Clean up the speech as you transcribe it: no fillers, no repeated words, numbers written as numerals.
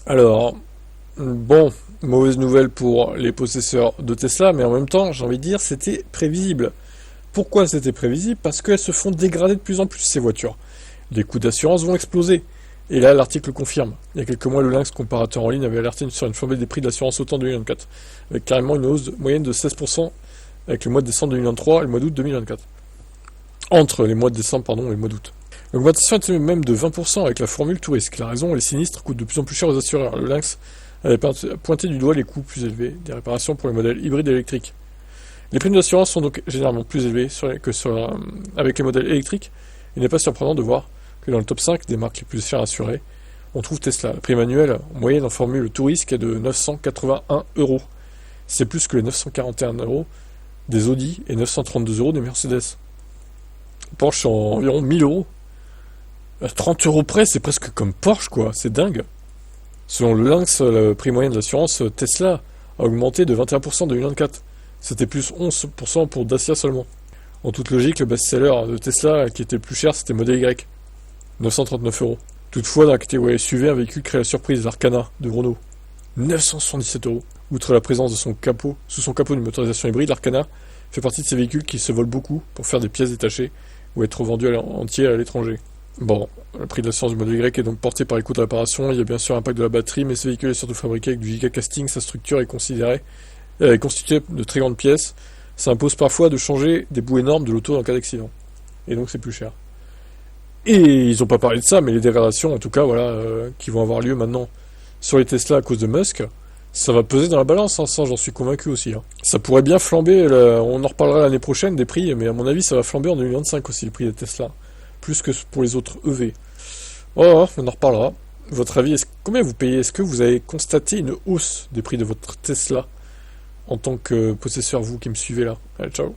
Alors, bon, mauvaise nouvelle pour les possesseurs de Tesla, mais en même temps, j'ai envie de dire, c'était prévisible. Pourquoi c'était prévisible? Parce qu'elles se font dégrader de plus en plus, ces voitures. Les coûts d'assurance vont exploser. Et là, l'article confirme. Il y a quelques mois, le Lynx comparateur en ligne avait alerté sur une flambée des prix de l'assurance auto en 2024, avec carrément une hausse moyenne de 16% avec le mois de décembre 2023 et le mois d'août 2024. Entre les mois de décembre, pardon, et le mois d'août. L'augmentation était même de 20% avec la formule tout risque. La raison, les sinistres coûtent de plus en plus cher aux assureurs. Le Lynx avait pointé du doigt les coûts plus élevés des réparations pour les modèles hybrides et électriques. Les primes d'assurance sont donc généralement plus élevées avec les modèles électriques. Il n'est pas surprenant de voir que dans le top 5 des marques les plus chères assurées, on trouve Tesla. La prime annuelle en moyenne en formule tout risque est de 981 euros. C'est plus que les 941 euros des Audi et 932 euros des Mercedes. Porsche en environ 1000 euros. À 30 euros près, c'est presque comme Porsche, quoi. C'est dingue. Selon le Lynx, le prix moyen de l'assurance Tesla a augmenté de 21% en 2024. C'était plus 11% pour Dacia seulement. En toute logique, le best-seller de Tesla qui était le plus cher, c'était Model Y. 939 euros. Toutefois, dans la catégorie SUV, un véhicule crée la surprise, l'Arcana de Renault. 977 euros. Outre la présence de son capot, sous son capot d'une motorisation hybride, l'Arcana fait partie de ces véhicules qui se volent beaucoup pour faire des pièces détachées ou être vendus entiers à l'étranger. Bon, le prix de l'assurance du modèle Y est donc porté par les coûts de réparation, il y a bien sûr l'impact de la batterie, mais ce véhicule est surtout fabriqué avec du gigacasting, sa structure est constituée de très grandes pièces, ça impose parfois de changer des bouts énormes de l'auto en cas d'accident. Et donc c'est plus cher. Et ils n'ont pas parlé de ça, mais les dégradations, en tout cas, voilà, qui vont avoir lieu maintenant sur les Tesla à cause de Musk, ça va peser dans la balance, hein, ça j'en suis convaincu aussi. Hein. Ça pourrait bien flamber, on en reparlera l'année prochaine des prix, mais à mon avis ça va flamber en 2025 aussi, le prix des Tesla. Plus que pour les autres EV. Oh, on en reparlera. Votre avis, combien vous payez? Est-ce que vous avez constaté une hausse des prix de votre Tesla en tant que possesseur, vous qui me suivez là? Allez, ciao.